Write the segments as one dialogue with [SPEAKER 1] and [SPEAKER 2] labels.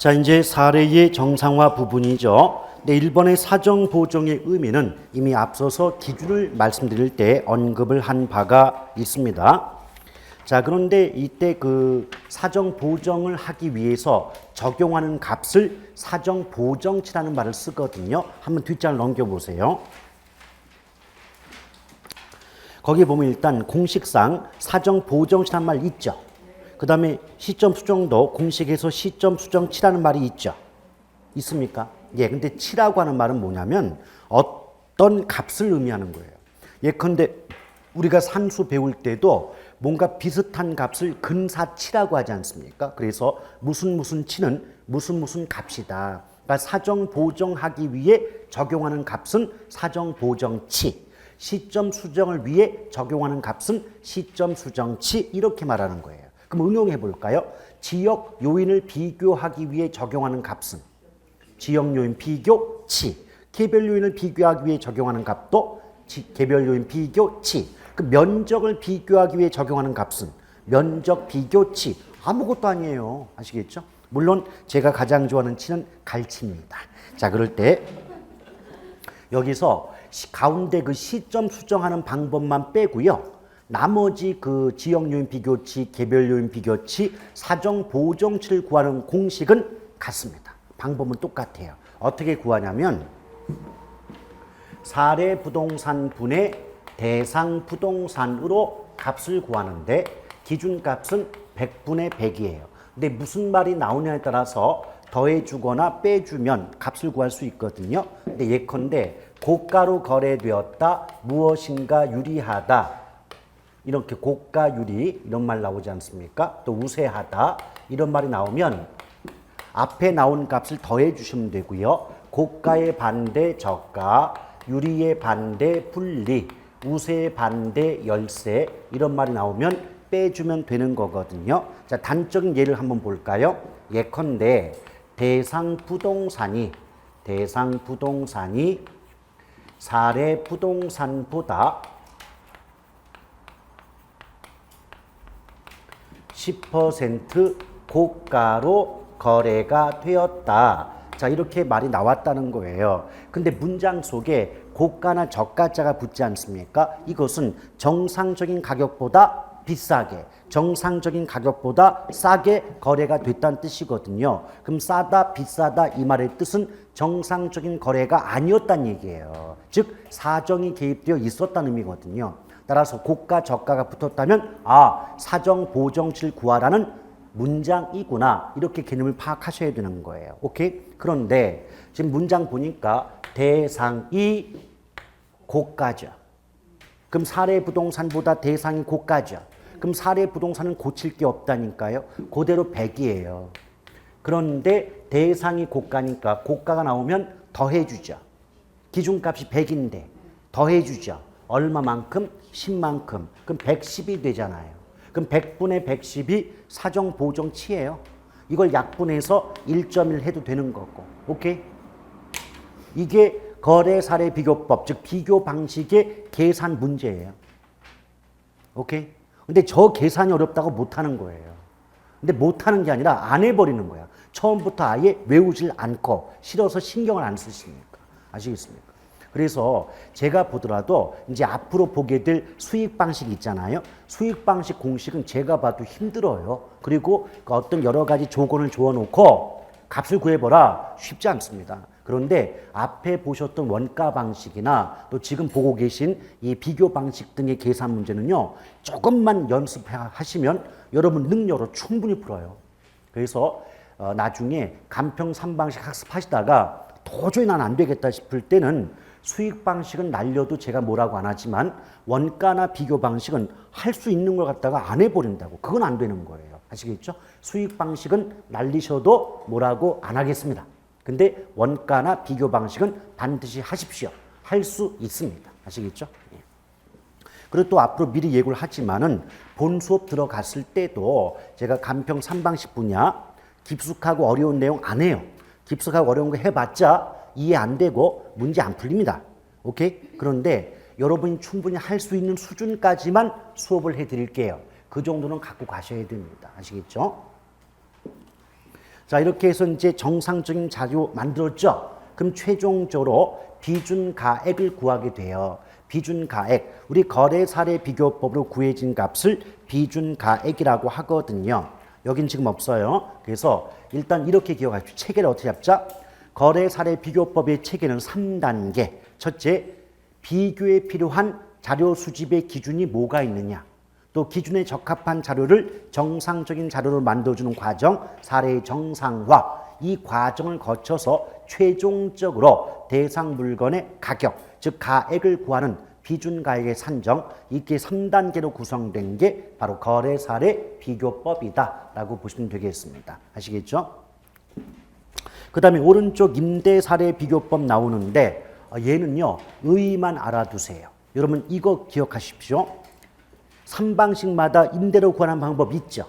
[SPEAKER 1] 자, 이제 사례의 정상화 부분이죠. 네, 1번의 사정 보정의 의미는 이미 앞서서 기준을 말씀드릴 때 언급을 한 바가 있습니다. 자, 그런데 이때 그 사정 보정을 하기 위해서 적용하는 값을 사정 보정치라는 말을 쓰거든요. 한번 뒷장을 넘겨보세요. 거기 보면 일단 공식상 사정 보정치라는 말 있죠. 그 다음에 시점 수정도 공식에서 시점 수정치라는 말이 있죠. 있습니까? 예, 근데 치라고 하는 말은 뭐냐면 어떤 값을 의미하는 거예요. 예컨대 우리가 산수 배울 때도 뭔가 비슷한 값을 근사치라고 하지 않습니까? 그래서 무슨 치는 무슨 값이다. 그러니까 사정 보정하기 위해 적용하는 값은 사정 보정치, 시점 수정을 위해 적용하는 값은 시점 수정치, 이렇게 말하는 거예요. 그럼 응용해 볼까요? 지역 요인을 비교하기 위해 적용하는 값은 지역 요인 비교 치, 개별 요인을 비교하기 위해 적용하는 값도 개별 요인 비교 치, 그 면적을 비교하기 위해 적용하는 값은 면적 비교 치. 아무것도 아니에요. 아시겠죠? 물론 제가 가장 좋아하는 치는 갈치입니다. 자, 그럴 때 여기서 가운데 그 시점 수정하는 방법만 빼고요. 나머지 그 지역 요인 비교치, 개별 요인 비교치, 사정 보정치를 구하는 공식은 같습니다. 방법은 똑같아요. 어떻게 구하냐면 사례 부동산 분의 대상 부동산으로 값을 구하는데 기준값은 100분의 100이에요. 근데 무슨 말이 나오냐에 따라서 더해주거나 빼주면 값을 구할 수 있거든요. 근데 예컨대 고가로 거래되었다, 무엇인가 유리하다, 이렇게 고가 유리 이런 말 나오지 않습니까? 또 우세하다 이런 말이 나오면 앞에 나온 값을 더해 주시면 되고요. 고가의 반대 저가, 유리의 반대 분리, 우세의 반대 열세, 이런 말이 나오면 빼주면 되는 거거든요. 자, 단적인 예를 한번 볼까요? 예컨대 대상 부동산이 사례 부동산보다 10% 고가로 거래가 되었다. 자, 이렇게 말이 나왔다는 거예요. 근데 문장 속에 고가나 저가자가 붙지 않습니까? 이것은 정상적인 가격보다 비싸게, 정상적인 가격보다 싸게 거래가 됐다는 뜻이거든요. 그럼 싸다, 비싸다 이 말의 뜻은 정상적인 거래가 아니었다는 얘기예요. 즉 사정이 개입되어 있었다는 의미거든요. 따라서 고가, 저가가 붙었다면 사정 보정치를 구하라는 문장이구나, 이렇게 개념을 파악하셔야 되는 거예요. 오케이? 그런데 지금 문장 보니까 대상이 고가죠. 그럼 사례 부동산보다 대상이 고가죠. 그럼 사례 부동산은 고칠 게 없다니까요. 그대로 100이에요. 그런데 대상이 고가니까 고가가 나오면 더해주죠. 기준값이 100인데 더해주죠. 얼마만큼? 10만큼. 그럼 110이 되잖아요. 그럼 100분의 110이 사정 보정치예요. 이걸 약분해서 1.1 해도 되는 거고. 오케이? 이게 거래 사례 비교법, 즉 비교 방식의 계산 문제예요. 오케이? 근데 저 계산이 어렵다고 못하는 거예요. 근데 못하는 게 아니라 안 해버리는 거야. 처음부터 아예 외우질 않고 싫어서 신경을 안 쓰시니까. 아시겠습니까? 그래서 제가 보더라도 이제 앞으로 보게 될 수익 방식 있잖아요. 수익 방식 공식은 제가 봐도 힘들어요. 그리고 어떤 여러 가지 조건을 주어놓고 값을 구해보라, 쉽지 않습니다. 그런데 앞에 보셨던 원가 방식이나 또 지금 보고 계신 이 비교 방식 등의 계산 문제는요, 조금만 연습하시면 여러분 능력으로 충분히 풀어요. 그래서 나중에 간평 3방식 학습하시다가 도저히 난 안 되겠다 싶을 때는 수익 방식은 날려도 제가 뭐라고 안 하지만 원가나 비교 방식은 할 수 있는 걸 갖다가 안 해버린다고. 그건 안 되는 거예요. 아시겠죠? 수익 방식은 날리셔도 뭐라고 안 하겠습니다. 근데 원가나 비교 방식은 반드시 하십시오. 할 수 있습니다. 아시겠죠? 예. 그리고 또 앞으로 미리 예고를 하지만은 본 수업 들어갔을 때도 제가 간평 3방식 분야 깊숙하고 어려운 내용 안 해요. 깊숙하고 어려운 거 해봤자 이해 안 되고 문제 안 풀립니다. 오케이? 그런데 여러분이 충분히 할 수 있는 수준까지만 수업을 해드릴게요. 그 정도는 갖고 가셔야 됩니다. 아시겠죠? 자, 이렇게 해서 이제 정상적인 자료 만들었죠. 그럼 최종적으로 비준가액을 구하게 돼요. 비준가액. 우리 거래 사례 비교법으로 구해진 값을 비준가액이라고 하거든요. 여긴 지금 없어요. 그래서 일단 이렇게 기억하십시오. 체계를 어떻게 잡자? 거래 사례 비교법의 체계는 3단계. 첫째, 비교에 필요한 자료 수집의 기준이 뭐가 있느냐. 또 기준에 적합한 자료를 정상적인 자료로 만들어주는 과정, 사례의 정상화. 이 과정을 거쳐서 최종적으로 대상 물건의 가격, 즉 가액을 구하는 비준가액의 산정, 이게 3단계로 구성된 게 바로 거래 사례 비교법이다라고 보시면 되겠습니다. 아시겠죠? 그 다음에 오른쪽 임대 사례 비교법 나오는데 얘는요, 의의만 알아두세요. 여러분 이거 기억하십시오. 3방식마다 임대료 구하는 방법 있죠.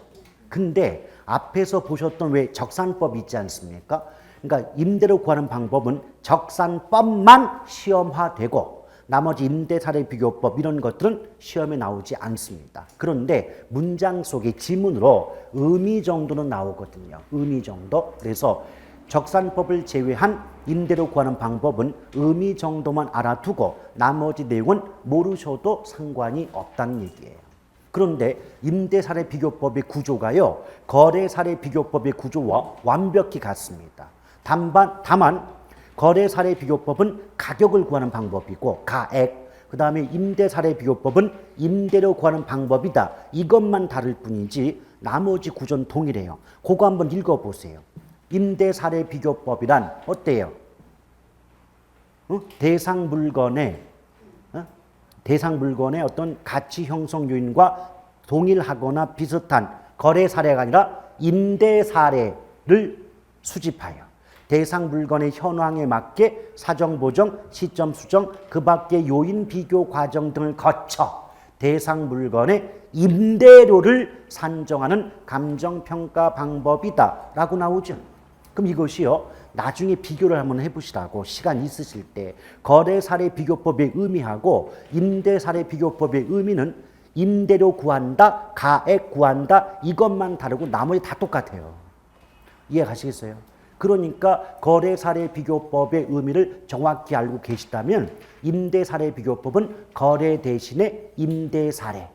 [SPEAKER 1] 근데 앞에서 보셨던 왜 적산법 있지 않습니까? 그러니까 임대료 구하는 방법은 적산법만 시험화되고 나머지 임대사례 비교법 이런 것들은 시험에 나오지 않습니다. 그런데 문장 속의 지문으로 의미 정도는 나오거든요. 의미 정도. 그래서 적산법을 제외한 임대료 구하는 방법은 의미 정도만 알아두고 나머지 내용은 모르셔도 상관이 없다는 얘기예요. 그런데 임대사례 비교법의 구조가요, 거래사례 비교법의 구조와 완벽히 같습니다. 다만 거래사례 비교법은 가격을 구하는 방법이고 가액, 그 다음에 임대사례 비교법은 임대료 구하는 방법이다. 이것만 다를 뿐이지 나머지 구조는 동일해요. 그거 한번 읽어보세요. 임대사례 비교법이란 어때요? 대상 물건의 어떤 가치 형성 요인과 동일하거나 비슷한 거래 사례가 아니라 임대 사례를 수집하여 대상 물건의 현황에 맞게 사정 보정, 시점 수정, 그 밖의 요인 비교 과정 등을 거쳐 대상 물건의 임대료를 산정하는 감정평가 방법이다라고 나오죠. 그럼 이것이요, 나중에 비교를 한번 해보시라고 시간 있으실 때 거래 사례 비교법의 의미하고 임대 사례 비교법의 의미는 임대료 구한다, 가액 구한다 이것만 다르고 나머지 다 똑같아요. 이해가시겠어요? 그러니까 거래 사례 비교법의 의미를 정확히 알고 계시다면 임대 사례 비교법은 거래 대신에 임대 사례,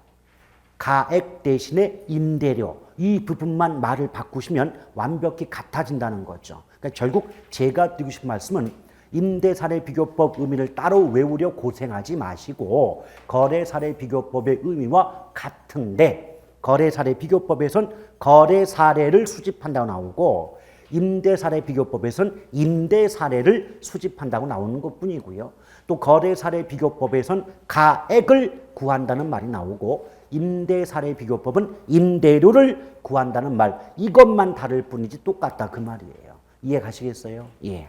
[SPEAKER 1] 가액 대신에 임대료 이 부분만 말을 바꾸시면 완벽히 같아진다는 거죠. 그러니까 결국 제가 드리고 싶은 말씀은 임대사례 비교법 의미를 따로 외우려 고생하지 마시고 거래사례 비교법의 의미와 같은데 거래사례 비교법에선 거래사례를 수집한다고 나오고 임대사례 비교법에선 임대사례를 수집한다고 나오는 것뿐이고요. 또 거래사례 비교법에선 가액을 구한다는 말이 나오고 임대사례 비교법은 임대료를 구한다는 말 이것만 다를 뿐이지 똑같다 그 말이에요. 이해 가시겠어요? 예.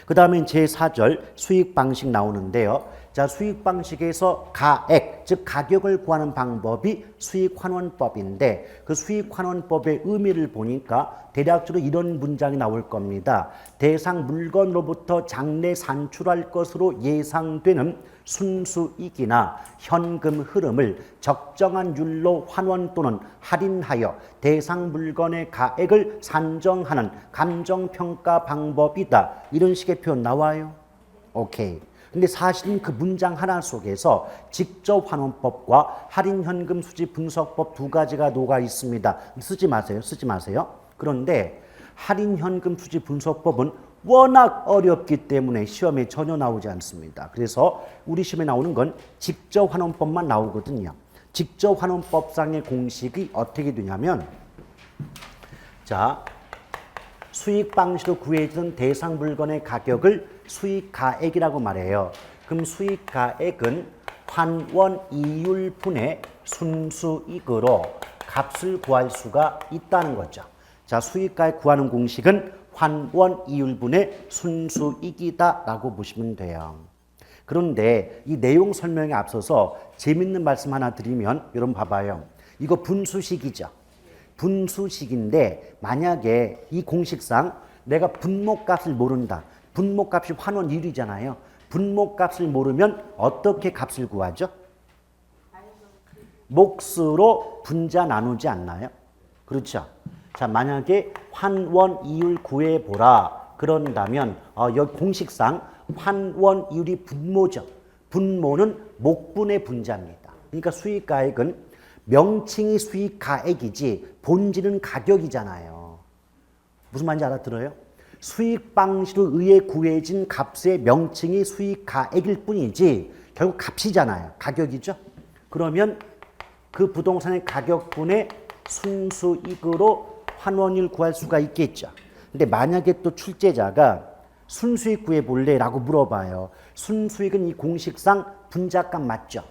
[SPEAKER 1] 그 다음에 제4절 수익 방식 나오는데요. 자, 수익 방식에서 가액, 즉 가격을 구하는 방법이 수익환원법인데 그 수익환원법의 의미를 보니까 대략적으로 이런 문장이 나올 겁니다. 대상 물건으로부터 장래 산출할 것으로 예상되는 순수익이나 현금 흐름을 적정한 율로 환원 또는 할인하여 대상 물건의 가액을 산정하는 감정평가 방법이다. 이런 식의 표현 나와요. 오케이. 근데 사실은 그 문장 하나 속에서 직접 환원법과 할인 현금 수집 분석법 두 가지가 녹아 있습니다. 쓰지 마세요. 그런데 할인 현금 수집 분석법은 워낙 어렵기 때문에 시험에 전혀 나오지 않습니다. 그래서 우리 시험에 나오는 건 직접 환원법만 나오거든요. 직접 환원법상의 공식이 어떻게 되냐면 자, 수익 방식으로 구해지는 대상 물건의 가격을 수익가액이라고 말해요. 그럼 수익가액은 환원 이율분의 순수익으로 값을 구할 수가 있다는 거죠. 자, 수익가액 구하는 공식은 환원 이율분의 순수익이다라고 보시면 돼요. 그런데 이 내용 설명에 앞서서 재밌는 말씀 하나 드리면 여러분 봐봐요. 이거 분수식이죠. 분수식인데 만약에 이 공식상 내가 분모값을 모른다. 분모값이 환원 이율이잖아요. 분모값을 모르면 어떻게 값을 구하죠? 몫으로 분자 나누지 않나요? 그렇죠. 자, 만약에 환원이율 구해보라 그런다면 여기 공식상 환원이율이 분모죠. 분모는 목분의 분자입니다. 그러니까 수익가액은 명칭이 수익가액이지 본질은 가격이잖아요. 무슨 말인지 알아들어요? 수익 방식에 의해 구해진 값의 명칭이 수익가액일 뿐이지 결국 값이잖아요. 가격이죠. 그러면 그 부동산의 가격분의 순수익으로 환원율 구할 수가 있겠죠. 근데 만약에 또 출제자가 순수익 구해볼래? 라고 물어봐요. 순수익은 이 공식상 분자값 맞죠?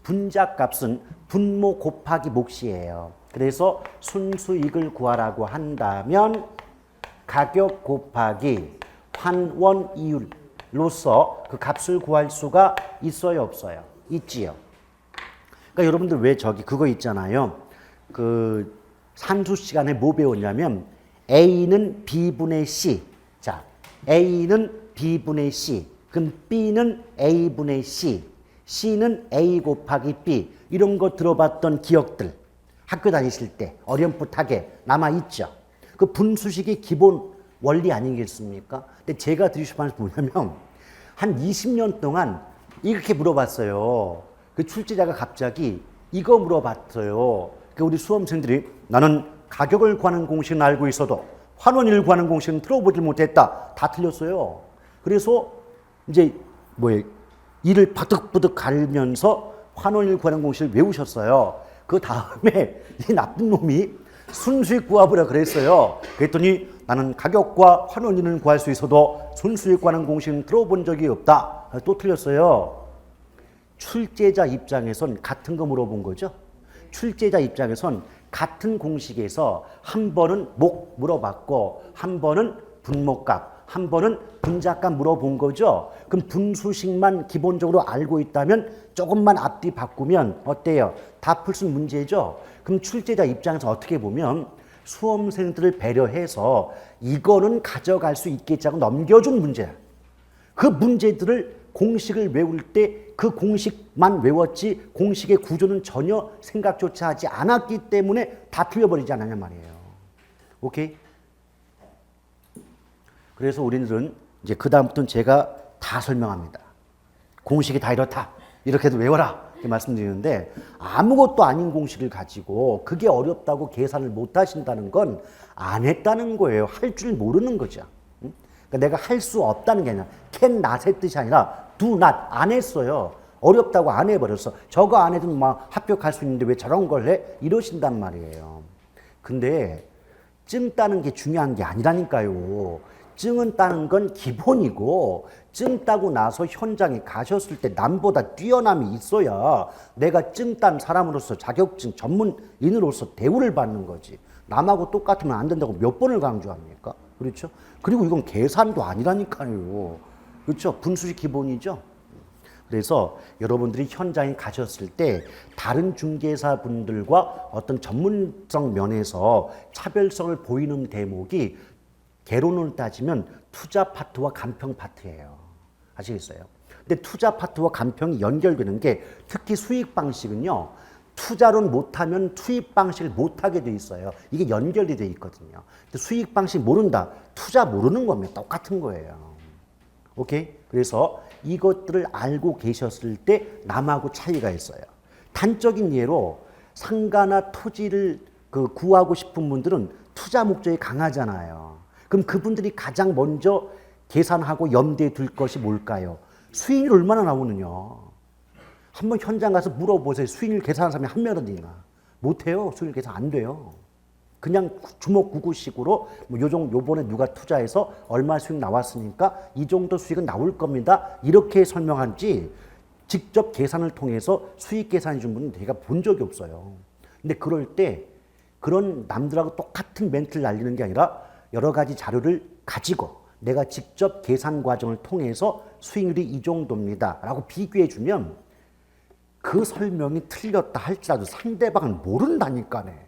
[SPEAKER 1] 분자값은 분모 곱하기 몫이에요. 그래서 순수익을 구하라고 한다면 가격 곱하기 환원이율로서 그 값을 구할 수가 있어요, 없어요? 있지요. 그러니까 여러분들 왜 저기 그거 있잖아요. 그 산수 시간에 뭐 배웠냐면 A는 B분의 C. 자, A는 B분의 C. 그럼 B는 A분의 C. C는 A 곱하기 B. 이런 거 들어봤던 기억들. 학교 다니실 때 어렴풋하게 남아있죠. 그 분수식의 기본 원리 아니겠습니까? 근데 제가 드리고 싶은 말씀이 뭐냐면 한 20년 동안 이렇게 물어봤어요. 그 출제자가 갑자기 이거 물어봤어요. 그 우리 수험생들이 나는 가격을 구하는 공식은 알고 있어도 환원율을 구하는 공식은 들어보질 못했다. 다 틀렸어요. 그래서 이제 이를 바득바득 갈면서 환원율 구하는 공식을 외우셨어요. 그 다음에 이 나쁜 놈이 순수익 구하보라 그랬어요. 그랬더니 나는 가격과 환원율을 구할 수 있어도 순수익 구하는 공식은 들어본 적이 없다. 또 틀렸어요. 출제자 입장에선 같은 거 물어본 거죠. 출제자 입장에선 같은 공식에서 한 번은 목 물어봤고 한 번은 분모값, 한 번은 분자값 물어본 거죠. 그럼 분수식만 기본적으로 알고 있다면 조금만 앞뒤 바꾸면 어때요? 다 풀 수 있는 문제죠. 그럼 출제자 입장에서 어떻게 보면 수험생들을 배려해서 이거는 가져갈 수 있겠지 하고 넘겨준 문제야. 그 문제들을 공식을 외울 때 그 공식만 외웠지 공식의 구조는 전혀 생각조차 하지 않았기 때문에 다 틀려버리지 않았냐 말이에요. 오케이? 그래서 우리들은 이제 그 다음부터는 제가 다 설명합니다. 공식이 다 이렇다. 이렇게도 외워라. 이렇게 말씀드리는데 아무것도 아닌 공식을 가지고 그게 어렵다고 계산을 못 하신다는 건 안 했다는 거예요. 할 줄 모르는 거죠. 그러니까 내가 할 수 없다는 게 아니라 can not의 뜻이 아니라 do not 안 했어요. 어렵다고 안 해버렸어. 저거 안 해도 막 합격할 수 있는데 왜 저런 걸 해? 이러신단 말이에요. 근데 증 따는 게 중요한 게 아니라니까요. 증은 따는 건 기본이고 증 따고 나서 현장에 가셨을 때 남보다 뛰어남이 있어야 내가 증 딴 사람으로서 자격증 전문인으로서 대우를 받는 거지. 남하고 똑같으면 안 된다고 몇 번을 강조합니까? 그렇죠? 그리고 이건 계산도 아니라니까요. 그렇죠? 분수식 기본이죠. 그래서 여러분들이 현장에 가셨을 때 다른 중개사 분들과 어떤 전문성 면에서 차별성을 보이는 대목이 개론을 따지면 투자 파트와 간평 파트예요. 아시겠어요? 근데 투자 파트와 간평이 연결되는 게 특히 수익 방식은요. 투자론 못하면 투입 방식을 못하게 돼 있어요. 이게 연결이 돼 있거든요. 근데 수익 방식 모른다. 투자 모르는 겁니다. 똑같은 거예요. 오케이? 그래서 이것들을 알고 계셨을 때 남하고 차이가 있어요. 단적인 예로 상가나 토지를 구하고 싶은 분들은 투자 목적이 강하잖아요. 그럼 그분들이 가장 먼저 계산하고 염두에 둘 것이 뭘까요? 수익이 얼마나 나오느냐. 한번 현장 가서 물어보세요. 수익률 계산하는 사람이 한 명은 있나? 못해요. 수익률 계산 안 돼요. 그냥 주먹구구식으로 요번에 누가 투자해서 얼마 수익 나왔으니까 이 정도 수익은 나올 겁니다. 이렇게 설명하지 직접 계산을 통해서 수익 계산해 준 분은 제가 본 적이 없어요. 근데 그럴 때 그런 남들하고 똑같은 멘트를 날리는 게 아니라 여러 가지 자료를 가지고 내가 직접 계산 과정을 통해서 수익률이 이 정도입니다. 라고 비교해 주면 그 설명이 틀렸다 할지라도 상대방은 모른다니까네.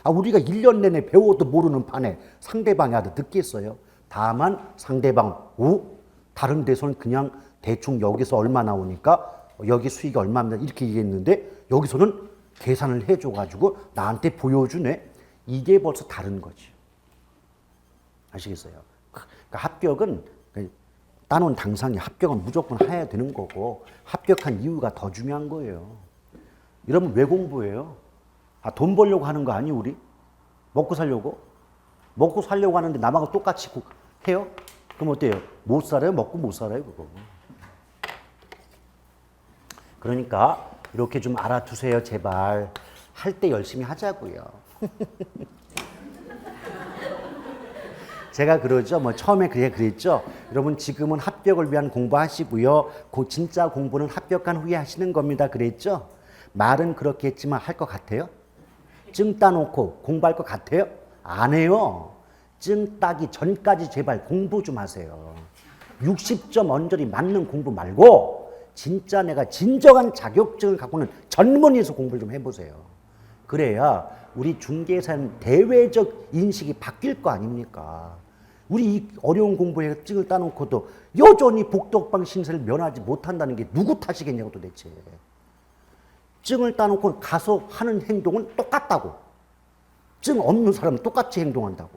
[SPEAKER 1] 우리가 1년 내내 배워도 모르는 판에 상대방이 하도 듣겠어요. 다만 상대방, 다른 데서는 그냥 대충 여기서 얼마 나오니까 여기 수익이 얼마입니다. 이렇게 얘기했는데 여기서는 계산을 해줘가지고 나한테 보여주네. 이게 벌써 다른 거지. 아시겠어요? 그러니까 합격은 따놓은 당상이 합격은 무조건 해야 되는 거고 합격한 이유가 더 중요한 거예요. 이러면 왜 공부해요? 돈 벌려고 하는 거 아니 우리? 먹고 살려고? 먹고 살려고 하는데 남하고 똑같이 해요? 그럼 어때요? 못 살아요? 먹고 못 살아요 그거. 그러니까 이렇게 좀 알아두세요 제발. 할 때 열심히 하자고요. 제가 그러죠. 뭐 처음에 그랬죠. 여러분 지금은 합격을 위한 공부하시고요. 진짜 공부는 합격한 후에 하시는 겁니다. 그랬죠. 말은 그렇게 했지만 할 것 같아요? 증 따놓고 공부할 것 같아요? 안 해요. 증 따기 전까지 제발 공부 좀 하세요. 60점 언저리 맞는 공부 말고 진짜 내가 진정한 자격증을 갖고는 전문의에서 공부를 좀 해보세요. 그래야 우리 중개사는 대외적 인식이 바뀔 거 아닙니까? 우리 이 어려운 공부에 증을 따놓고도 여전히 복덕방 신세를 면하지 못한다는 게 누구 탓이겠냐고 도대체. 증을 따놓고 가서 하는 행동은 똑같다고. 증 없는 사람은 똑같이 행동한다고.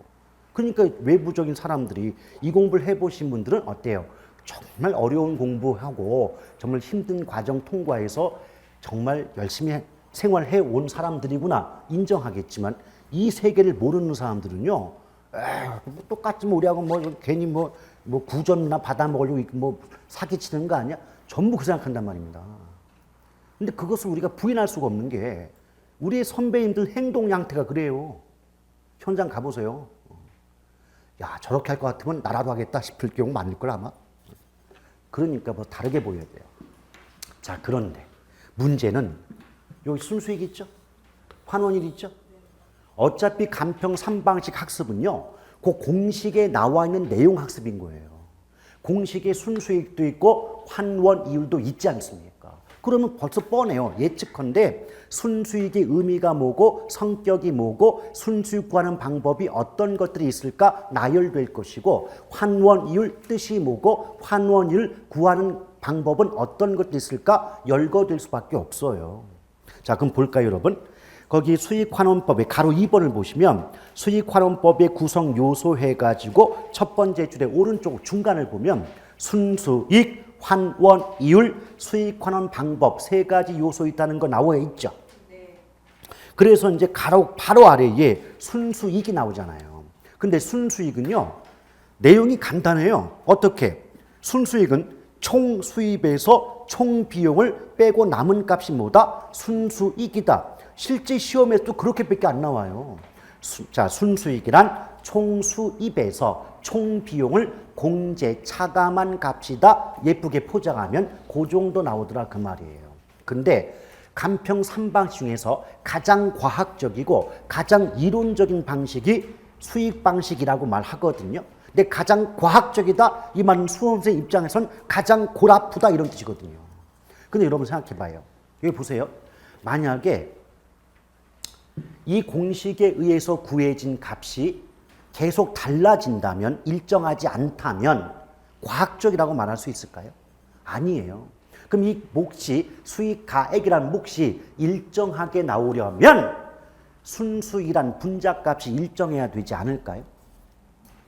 [SPEAKER 1] 그러니까 외부적인 사람들이 이 공부를 해보신 분들은 어때요? 정말 어려운 공부하고 정말 힘든 과정 통과해서 정말 열심히 생활해 온 사람들이구나 인정하겠지만 이 세계를 모르는 사람들은요, 똑같지 뭐 우리하고 뭐 괜히 뭐 9점이나 받아먹으려고 뭐 사기치는 거 아니야? 전부 그 생각한단 말입니다. 근데 그것을 우리가 부인할 수가 없는 게 우리의 선배님들 행동 양태가 그래요. 현장 가보세요. 야, 저렇게 할 것 같으면 나라도 하겠다 싶을 경우 많을 걸 아마. 그러니까 뭐 다르게 보여야 돼요. 자, 그런데 문제는 여기 순수익 있죠? 환원일 있죠? 어차피 간평 3방식 학습은요, 그 공식에 나와 있는 내용 학습인 거예요. 공식에 순수익도 있고 환원 이율도 있지 않습니까? 그러면 벌써 뻔해요. 예측컨대 순수익의 의미가 뭐고 성격이 뭐고 순수익 구하는 방법이 어떤 것들이 있을까 나열될 것이고 환원 이율 뜻이 뭐고 환원 이율 구하는 방법은 어떤 것들이 있을까 열거될 수밖에 없어요. 자, 그럼 볼까요, 여러분? 거기 수익환원법의 가로 2번을 보시면 수익환원법의 구성 요소 해가지고 첫 번째 줄의 오른쪽 중간을 보면 순수익, 환원, 이율, 수익환원 방법 세 가지 요소 있다는 거 나와 있죠. 네. 그래서 이제 바로 아래에 순수익이 나오잖아요. 근데 순수익은요, 내용이 간단해요. 어떻게? 순수익은 총 수입에서 총 비용을 빼고 남은 값이 뭐다? 순수익이다. 실제 시험에도 그렇게밖에 안 나와요. 자, 순수익이란 총 수입에서 총 비용을 공제 차감한 값이다. 예쁘게 포장하면 그 정도 나오더라 그 말이에요. 근데 간평 3방식 중에서 가장 과학적이고 가장 이론적인 방식이 수익 방식이라고 말하거든요. 근데 가장 과학적이다 이 말은 수험생 입장에선 가장 골 아프다 이런 뜻이거든요. 근데 여러분 생각해 봐요. 여기 보세요. 만약에 이 공식에 의해서 구해진 값이 계속 달라진다면, 일정하지 않다면 과학적이라고 말할 수 있을까요? 아니에요. 그럼 이 몫이 수익가액이라는 몫이 일정하게 나오려면 순수익이란 분자값이 일정해야 되지 않을까요?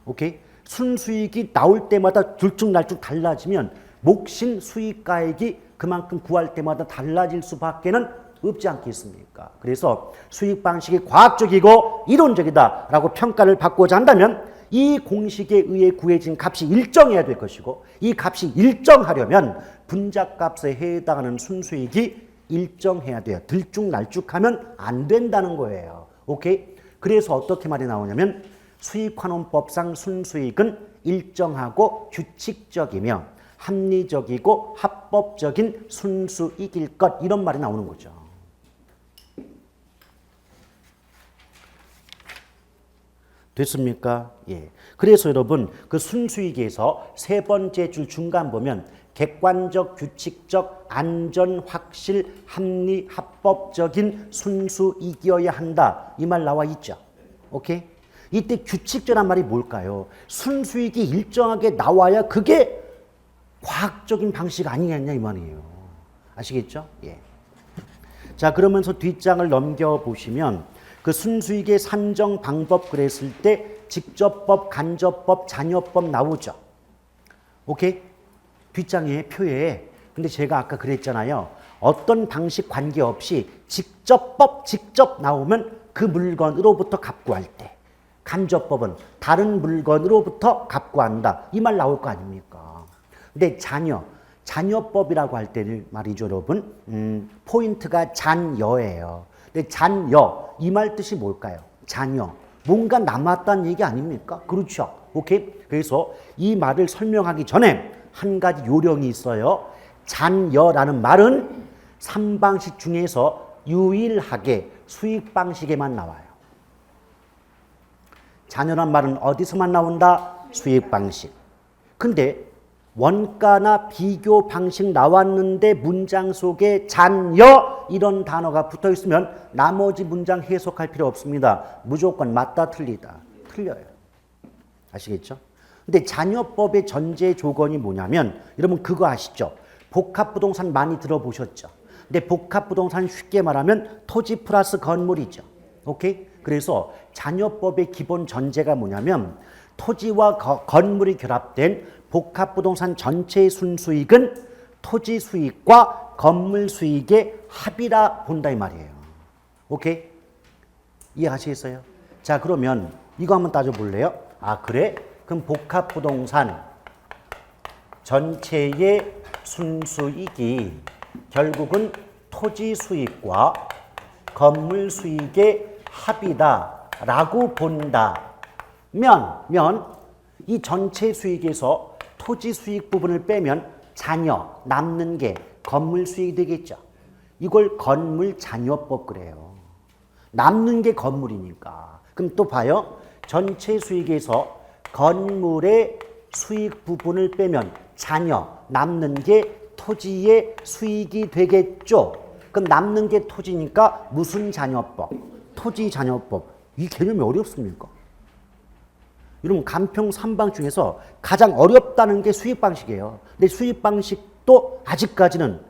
[SPEAKER 1] 오케이? 순수익이 나올 때마다 들쭉날쭉 달라지면 몫인 수익가액이 그만큼 구할 때마다 달라질 수밖에는 없지 않겠습니까? 그래서 수익 방식이 과학적이고 이론적이다라고 평가를 받고자 한다면 이 공식에 의해 구해진 값이 일정해야 될 것이고 이 값이 일정하려면 분자값에 해당하는 순수익이 일정해야 돼요. 들쭉날쭉하면 안 된다는 거예요. 오케이? 그래서 어떻게 말이 나오냐면 수익환원법상 순수익은 일정하고 규칙적이며 합리적이고 합법적인 순수익일 것 이런 말이 나오는 거죠. 됐습니까? 예. 그래서 여러분 그 순수익에서 세 번째 줄 중간 보면 객관적, 규칙적, 안전, 확실, 합리, 합법적인 순수익이어야 한다. 이 말 나와 있죠. 오케이? 이때 규칙적이란 말이 뭘까요? 순수익이 일정하게 나와야 그게 과학적인 방식 아니겠냐 이 말이에요. 아시겠죠? 예. 자, 그러면서 뒷장을 넘겨보시면 그 순수익의 산정 방법 그랬을 때 직접법, 간접법, 잔여법 나오죠. 오케이? 뒷장에 표에. 근데 제가 아까 그랬잖아요. 어떤 방식 관계없이 직접법, 직접 나오면 그 물건으로부터 갑구할 때. 간접법은 다른 물건으로부터 갑구한다. 이 말 나올 거 아닙니까? 근데 잔여법이라고 할 때는 말이죠, 여러분. 포인트가 잔여예요. 근데 잔여, 이 말 뜻이 뭘까요? 잔여. 뭔가 남았다는 얘기 아닙니까? 그렇죠. 오케이? 그래서 이 말을 설명하기 전에 한 가지 요령이 있어요. 잔여라는 말은 3방식 중에서 유일하게 수익 방식에만 나와요. 잔여란 말은 어디서만 나온다? 수익 방식. 근데 원가나 비교 방식 나왔는데 문장 속에 잔여 이런 단어가 붙어 있으면 나머지 문장 해석할 필요 없습니다. 무조건 맞다 틀리다. 틀려요. 아시겠죠? 근데 잔여법의 전제 조건이 뭐냐면 여러분 그거 아시죠? 복합부동산 많이 들어보셨죠? 근데 복합부동산 쉽게 말하면 토지 플러스 건물이죠. 오케이? 그래서 잔여법의 기본 전제가 뭐냐면 토지와 건물이 결합된 복합부동산 전체의 순수익은 토지 수익과 건물 수익의 합이라 본다 이 말이에요. 오케이? 이해하시겠어요? 자, 그러면 이거 한번 따져볼래요? 아, 그래? 그럼 복합부동산 전체의 순수익이 결국은 토지 수익과 건물 수익의 합이다라고 본다면 이 전체 수익에서 토지 수익 부분을 빼면 잔여, 남는 게 건물 수익이 되겠죠. 이걸 건물 잔여법 그래요. 남는 게 건물이니까. 그럼 또 봐요. 전체 수익에서 건물의 수익 부분을 빼면 잔여, 남는 게 토지의 수익이 되겠죠. 그럼 남는 게 토지니까 무슨 잔여법? 토지 잔여법. 이 개념이 어렵습니까? 여러분 간평 3방 중에서 가장 어렵다는 게 수익 방식이에요. 근데 수익 방식도 아직까지는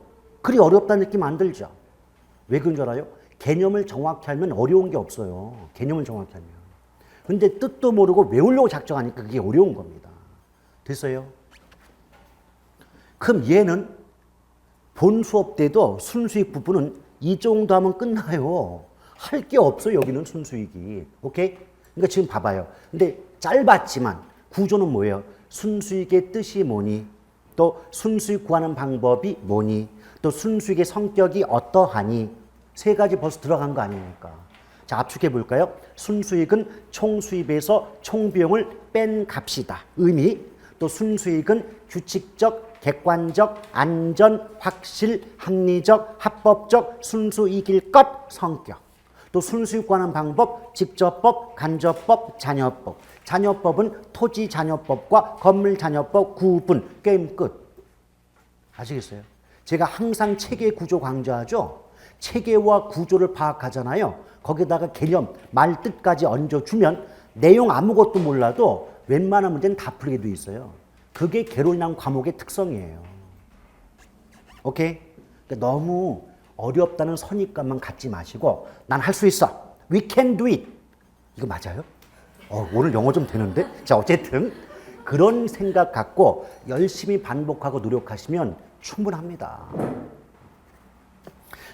[SPEAKER 1] 그리 어렵다는 느낌 안 들죠. 왜 그런 줄 알아요? 개념을 정확히 알면 어려운 게 없어요. 개념을 정확히 알면. 근데 뜻도 모르고 외우려고 작정하니까 그게 어려운 겁니다. 됐어요? 그럼 얘는 본 수업 때도 순수익 부분은 이 정도 하면 끝나요. 할 게 없어요. 여기는 순수익이. 오케이? 그러니까 지금 봐봐요. 근데 짧았지만 구조는 뭐예요? 순수익의 뜻이 뭐니? 또 순수익 구하는 방법이 뭐니? 또 순수익의 성격이 어떠하니? 세 가지 벌써 들어간 거 아닙니까? 자, 압축해 볼까요? 순수익은 총수입에서 총비용을 뺀 값이다. 의미. 또 순수익은 규칙적, 객관적, 안전, 확실, 합리적, 합법적 순수익일 것 성격. 또 순수익 관한 방법, 직접법, 간접법, 잔여법. 잔여법은 토지 잔여법과 건물 잔여법 구분, 게임 끝. 아시겠어요? 제가 항상 체계 구조 강조하죠. 체계와 구조를 파악하잖아요. 거기다가 개념, 말 뜻까지 얹어주면 내용 아무것도 몰라도 웬만한 문제는 다 풀게 돼 있어요. 그게 개론이란 과목의 특성이에요. 오케이? 그러니까 너무 어렵다는 선입관만 갖지 마시고 난 할 수 있어. We can do it. 이거 맞아요? 오늘 영어 좀 되는데? 자, 어쨌든 그런 생각 갖고 열심히 반복하고 노력하시면 충분합니다.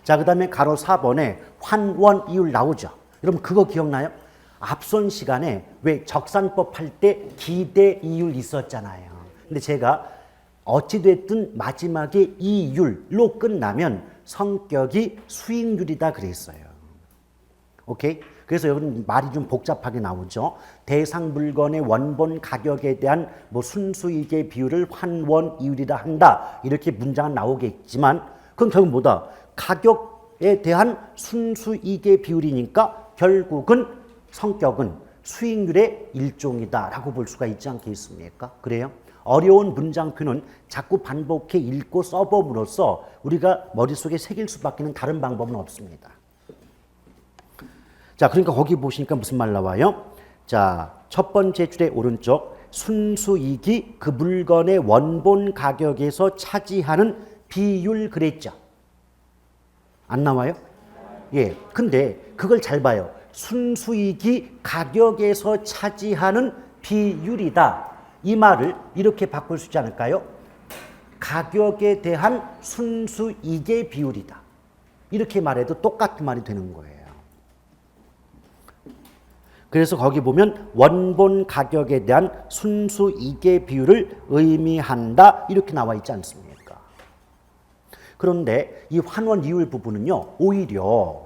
[SPEAKER 1] 자, 그 다음에 가로 4번에 환원 이율 나오죠. 여러분 그거 기억나요? 앞선 시간에 왜 적산법 할 때 기대 이율 있었잖아요. 근데 제가 어찌됐든 마지막에 이율로 끝나면 성격이 수익률이다 그랬어요. 오케이? 그래서 여기 말이 좀 복잡하게 나오죠. 대상 물건의 원본 가격에 대한 뭐 순수익의 비율을 환원 이율이라 한다. 이렇게 문장은 나오겠지만 그건 결국 뭐다? 가격에 대한 순수익의 비율이니까 결국은 성격은 수익률의 일종이다라고 볼 수가 있지 않겠습니까? 그래요? 어려운 문장표는 자꾸 반복해 읽고 써봄으로써 우리가 머릿속에 새길 수밖에 다른 방법은 없습니다. 자, 그러니까 거기 보시니까 무슨 말 나와요? 자, 첫 번째 줄의 오른쪽 순수익이 그 물건의 원본 가격에서 차지하는 비율 그랬죠. 안 나와요? 예. 근데 그걸 잘 봐요. 순수익이 가격에서 차지하는 비율이다. 이 말을 이렇게 바꿀 수 있지 않을까요? 가격에 대한 순수익의 비율이다. 이렇게 말해도 똑같은 말이 되는 거예요. 그래서 거기 보면 원본 가격에 대한 순수이익의 비율을 의미한다 이렇게 나와 있지 않습니까? 그런데 이 환원 이율 부분은요, 오히려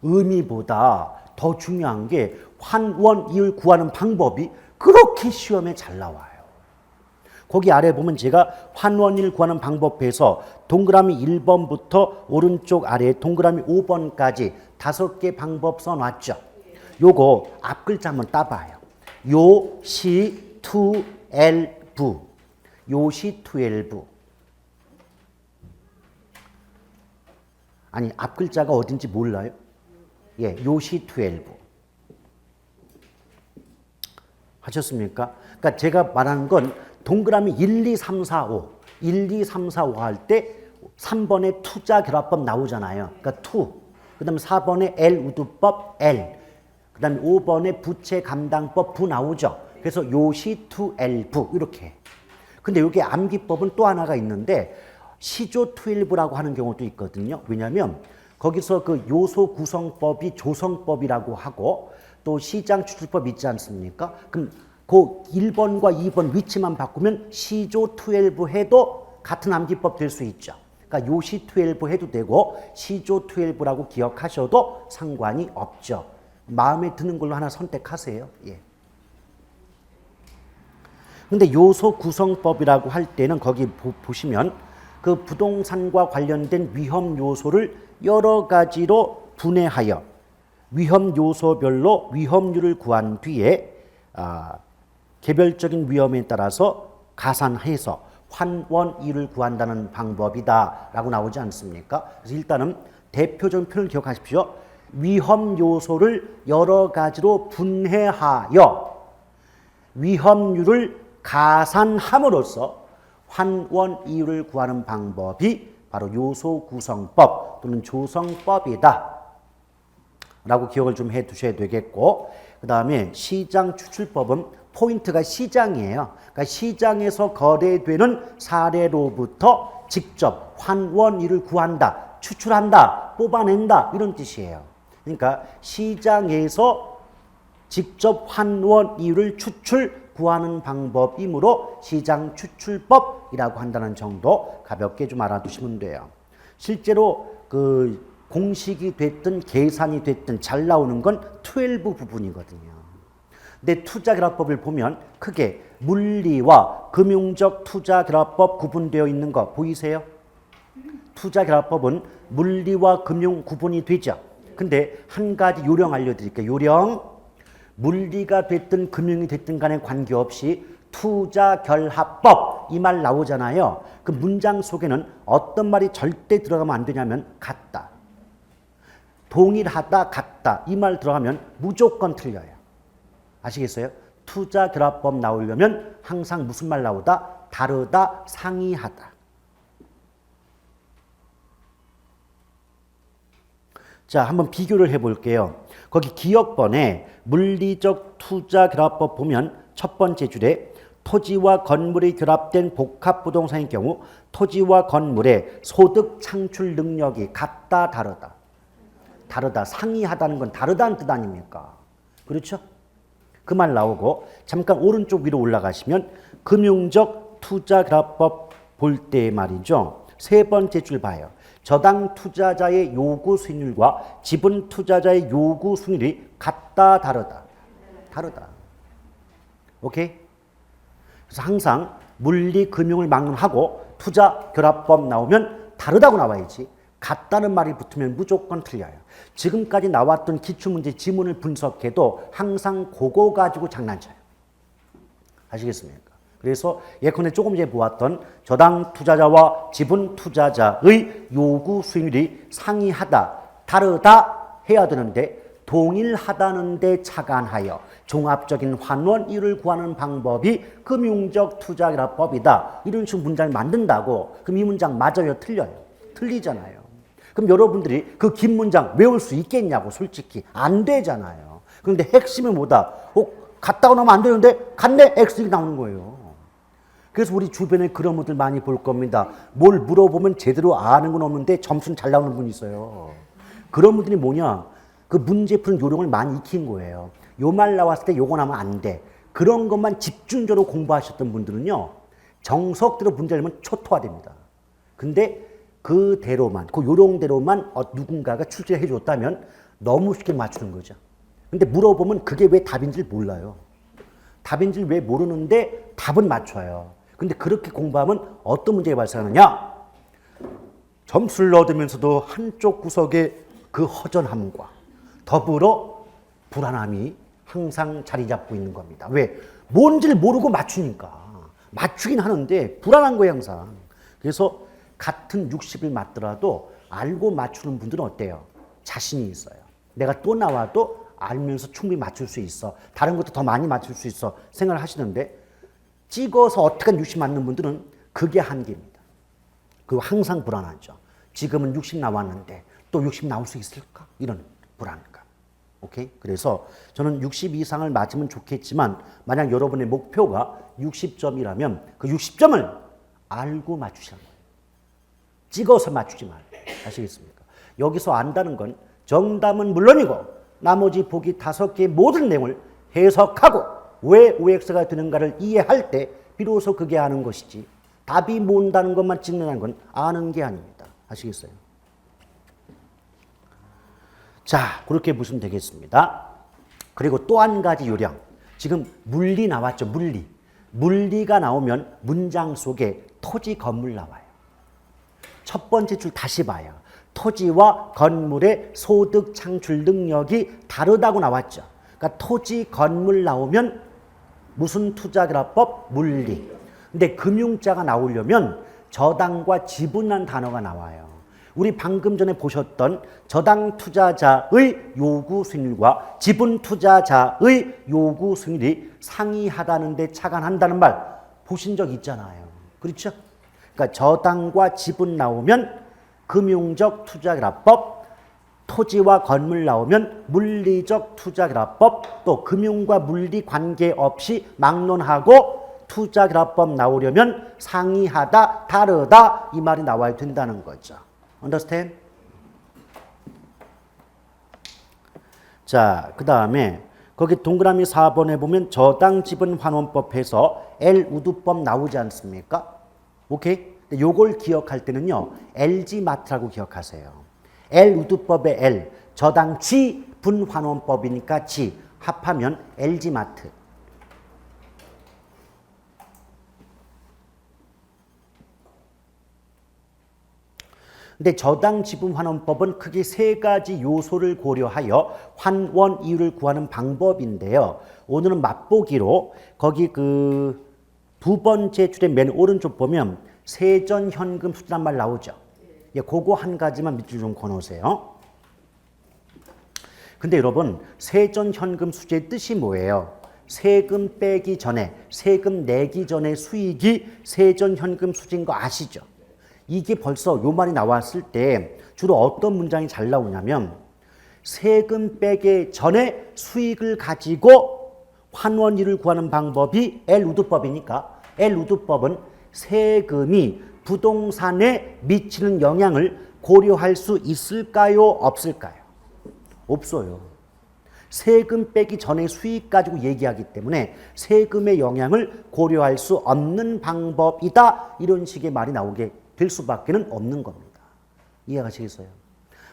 [SPEAKER 1] 의미보다 더 중요한 게 환원 이율 구하는 방법이 그렇게 시험에 잘 나와요. 거기 아래 보면 제가 환원이율 구하는 방법에서 동그라미 1번부터 오른쪽 아래에 동그라미 5번까지 5개 방법 써놨죠. 요거 앞 글자 한번 따봐요. 요시2엘부. 요시2엘부. 아니, 앞 글자가 어딘지 몰라요? 예, 요시2엘부. 하셨습니까? 그러니까 제가 말하는 건 동그라미 1, 2, 3, 4, 5. 1, 2, 3, 4, 5 할 때 3번에 투자 결합법 나오잖아요. 그러니까 투. 그 다음에 4번에 L 우두법 L. 그 다음에 5번에 부채 감당법 부 나오죠. 그래서 요시2엘부 이렇게. 근데 여기 암기법은 또 하나가 있는데 시조2엘부라고 하는 경우도 있거든요. 왜냐하면 거기서 그 요소 구성법이 조성법이라고 하고 또 시장 추출법 있지 않습니까? 그럼 그 1번과 2번 위치만 바꾸면 시조2엘부 해도 같은 암기법 될 수 있죠. 그러니까 요시2엘부 해도 되고 시조2엘부라고 기억하셔도 상관이 없죠. 마음에 드는 걸로 하나 선택하세요. 예. 근데 요소 구성법이라고 할 때는 거기 보시면 그 부동산과 관련된 위험 요소를 여러 가지로 분해하여 위험 요소별로 위험률을 구한 뒤에 개별적인 위험에 따라서 가산해서 환원이율을 구한다는 방법이다라고 나오지 않습니까? 그래서 일단은 대표적인 표현을 기억하십시오. 위험 요소를 여러 가지로 분해하여 위험률을 가산함으로써 환원 이율을 구하는 방법이 바로 요소 구성법 또는 조성법이다 라고 기억을 좀 해 두셔야 되겠고, 그 다음에 시장 추출법은 포인트가 시장이에요. 그러니까 시장에서 거래되는 사례로부터 직접 환원 이율을 구한다, 추출한다, 뽑아낸다 이런 뜻이에요. 그러니까 시장에서 직접 환원 이율을 추출 구하는 방법이므로 시장 추출법이라고 한다는 정도 가볍게 좀 알아두시면 돼요. 실제로 그 공식이 됐든 계산이 됐든 잘 나오는 건 12 부분이거든요. 근데 투자결합법을 보면 크게 물리와 금융적 투자결합법 구분되어 있는 거 보이세요? 투자결합법은 물리와 금융 구분이 되죠. 근데 한 가지 요령 알려드릴게요. 요령. 물리가 됐든 금융이 됐든 간에 관계없이 투자결합법 이 말 나오잖아요. 그 문장 속에는 어떤 말이 절대 들어가면 안 되냐면 같다, 동일하다, 같다 이 말 들어가면 무조건 틀려요. 아시겠어요? 투자결합법 나오려면 항상 무슨 말 나오다? 다르다, 상이하다. 자, 한번 비교를 해볼게요. 거기 기억번에 물리적 투자결합법 보면 첫 번째 줄에 토지와 건물이 결합된 복합부동산의 경우 토지와 건물의 소득 창출 능력이 같다, 다르다. 다르다, 상이하다는 건 다르다는 뜻 아닙니까? 그렇죠? 그 말 나오고 잠깐 오른쪽 위로 올라가시면 금융적 투자결합법 볼 때 말이죠. 세 번째 줄 봐요. 저당 투자자의 요구 수익률과 지분 투자자의 요구 수익률이 같다, 다르다. 다르다. 오케이? 그래서 항상 물리, 금융을 막론하고 투자결합법 나오면 다르다고 나와야지. 같다는 말이 붙으면 무조건 틀려요. 지금까지 나왔던 기출문제 지문을 분석해도 항상 그거 가지고 장난쳐요. 아시겠습니까? 그래서 예컨대 조금 전에 보았던 저당 투자자와 지분 투자자의 요구 수익률이 상이하다, 다르다 해야 되는데 동일하다는 데 착안하여 종합적인 환원이율을 구하는 방법이 금융적 투자결합법이다. 이런 식으로 문장을 만든다고. 그럼 이 문장 맞아요, 틀려요? 틀리잖아요. 그럼 여러분들이 그 긴 문장 외울 수 있겠냐고 솔직히 안 되잖아요. 그런데 핵심은 뭐다? 갔다고 나오면 안 되는데 갔네? X 이렇게 나오는 거예요. 그래서 우리 주변에 그런 분들 많이 볼 겁니다. 뭘 물어보면 제대로 아는 건 없는데 점수는 잘 나오는 분이 있어요. 그런 분들이 뭐냐? 그 문제 푸는 요령을 많이 익힌 거예요. 요 말 나왔을 때 요거 나면 안 돼. 그런 것만 집중적으로 공부하셨던 분들은요. 정석대로 문제 내면 초토화됩니다. 근데 그대로만, 그 요령대로만 누군가가 출제해 줬다면 너무 쉽게 맞추는 거죠. 근데 물어보면 그게 왜 답인지를 몰라요. 답인지를 왜 모르는데 답은 맞춰요. 근데 그렇게 공부하면 어떤 문제가 발생하느냐? 점수를 얻으면서도 한쪽 구석에 그 허전함과 더불어 불안함이 항상 자리 잡고 있는 겁니다. 왜? 뭔지를 모르고 맞추니까. 맞추긴 하는데 불안한 거예요, 항상. 그래서 같은 60을 맞더라도 알고 맞추는 분들은 어때요? 자신이 있어요. 내가 또 나와도 알면서 충분히 맞출 수 있어. 다른 것도 더 많이 맞출 수 있어. 생각을 하시는데 찍어서 어떻게든 60 맞는 분들은 그게 한계입니다. 그리고 항상 불안하죠. 지금은 60 나왔는데 또 60 나올 수 있을까? 이런 불안감. 오케이? 그래서 저는 60 이상을 맞으면 좋겠지만 만약 여러분의 목표가 60점이라면 그 60점을 알고 맞추시는 거예요. 찍어서 맞추지 말고. 아시겠습니까? 여기서 안다는 건 정답은 물론이고 나머지 보기 5개의 모든 내용을 해석하고 왜 OX가 되는가를 이해할 때 비로소 그게 아는 것이지 답이 뭔다는 것만 찍는다는 건 아는 게 아닙니다. 아시겠어요? 자, 그렇게 보시면 되겠습니다. 그리고 또 한 가지 요령. 지금 물리 나왔죠, 물리. 물리가 나오면 문장 속에 토지, 건물 나와요. 첫 번째 줄 다시 봐요. 토지와 건물의 소득 창출 능력이 다르다고 나왔죠. 그러니까 토지, 건물 나오면 무슨 투자결합법? 물리. 근데 금융자가 나오려면 저당과 지분이라는 단어가 나와요. 우리 방금 전에 보셨던 저당 투자자의 요구 수익률과 지분 투자자의 요구 수익률이 상이하다는데 착안한다는 말 보신 적 있잖아요. 그렇죠? 그러니까 저당과 지분 나오면 금융적 투자결합법, 토지와 건물 나오면 물리적 투자결합법, 또 금융과 물리 관계없이 막론하고 투자결합법 나오려면 상이하다, 다르다 이 말이 나와야 된다는 거죠. Understand? 자, 그 다음에 거기 동그라미 4번에 보면 저당 지분 환원법 해서 L우두법 나오지 않습니까? 오케이? 요걸 기억할 때는요. LG마트라고 기억하세요. L우두법의 L, 저당 지분 환원법이니까 지, 합하면 LG마트. 근데 저당 지분 환원법은 크게 3가지 요소를 고려하여 환원 이율을 구하는 방법인데요. 오늘은 맛보기로 거기 그 2번째 줄의 맨 오른쪽 보면 세전 현금 수지란 말 나오죠. 예, 그거 한 가지만 밑줄 좀 그어놓으세요. 근데 여러분 세전 현금 수지의 뜻이 뭐예요? 세금 빼기 전에, 세금 내기 전에 수익이 세전 현금 수지인 거 아시죠? 이게 벌써 요 말이 나왔을 때 주로 어떤 문장이 잘 나오냐면 세금 빼기 전에 수익을 가지고 환원이율을 구하는 방법이 L우두법이니까 L우두법은 세금이 부동산에 미치는 영향을 고려할 수 있을까요? 없을까요? 없어요. 세금 빼기 전에 수익 가지고 얘기하기 때문에 세금의 영향을 고려할 수 없는 방법이다. 이런 식의 말이 나오게 될 수밖에 없는 겁니다. 이해가시겠어요?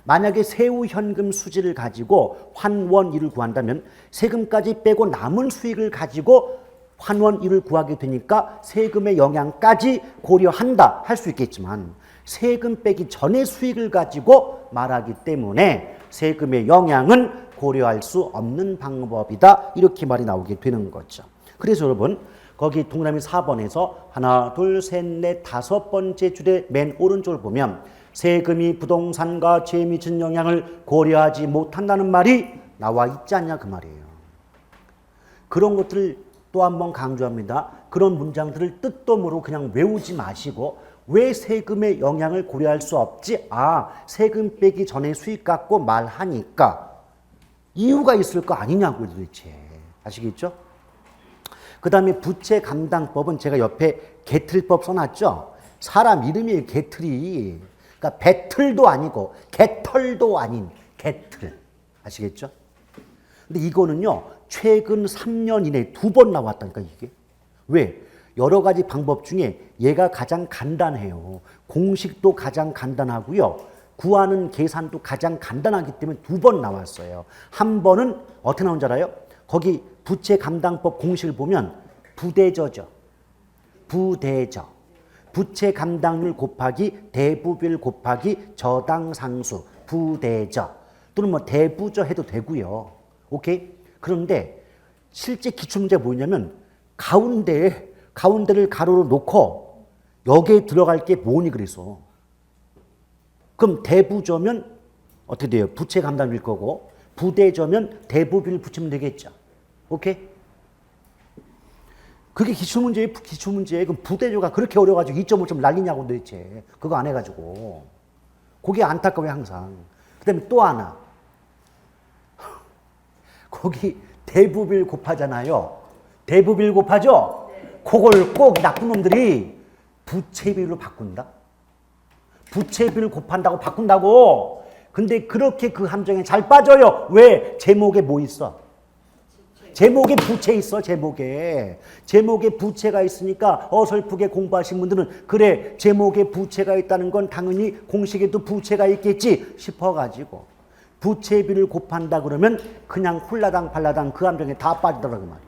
[SPEAKER 1] 만약에 세후 현금 수지를 가지고 환원이율을 구한다면 세금까지 빼고 남은 수익을 가지고 환원이율을 구하게 되니까 세금의 영향까지 고려한다 할 수 있겠지만 세금 빼기 전의 수익을 가지고 말하기 때문에 세금의 영향은 고려할 수 없는 방법이다. 이렇게 말이 나오게 되는 거죠. 그래서 여러분 거기 동그라미 4번에서 하나, 둘, 셋, 넷, 5번째 줄의 맨 오른쪽을 보면 세금이 부동산 가치에 미치는 영향을 고려하지 못한다는 말이 나와 있지 않냐 그 말이에요. 그런 것들을 또 한 번 강조합니다. 그런 문장들을 뜻도 모르고 그냥 외우지 마시고 왜 세금의 영향을 고려할 수 없지? 아, 세금 빼기 전에 수익 갖고 말하니까 이유가 있을 거 아니냐고요, 도대체. 아시겠죠? 그 다음에 부채 감당법은 제가 옆에 개틀법 써놨죠? 사람 이름이 개틀이. 그러니까 배틀도 아니고 개털도 아닌 개틀. 아시겠죠? 근데 이거는요, 최근 3년 이내에 2번 나왔다니까, 이게. 왜? 여러 가지 방법 중에 얘가 가장 간단해요. 공식도 가장 간단하고요. 구하는 계산도 가장 간단하기 때문에 2번 나왔어요. 한 번은 어떻게 나온 줄 알아요? 거기 부채 감당법 공식을 보면 부대저죠. 부대저. 부채 감당률 곱하기 대부비율 곱하기 저당상수. 부대저. 또는 뭐 대부저 해도 되고요. 오케이? 그런데 실제 기출문제가 뭐냐면 가운데를 가로로 놓고 여기에 들어갈 게 뭐니 그래서. 그럼 대부저면 어떻게 돼요? 부채 감당률 거고 부대저면 대부비를 붙이면 되겠죠. 오케이? 그게 기출문제예요. 기출문제. 그럼 부대저가 그렇게 어려가지고 2.5점 날리냐고 도대체. 그거 안 해가지고. 그게 안타까워요 항상. 그 다음에 또 하나. 거기 대부비를 곱하잖아요. 대부비를 곱하죠? 그걸 꼭 나쁜 놈들이 부채비율로 바꾼다. 부채비율을 곱한다고 바꾼다고. 근데 그렇게 그 함정에 잘 빠져요. 왜? 제목에 뭐 있어? 제목에 부채 있어. 제목에 부채가 있으니까 어설프게 공부하신 분들은 그래 제목에 부채가 있다는 건 당연히 공식에도 부채가 있겠지 싶어가지고 부채비를 곱한다 그러면 그냥 홀라당 발라당 그 함정에 다 빠지더라고 말이에요.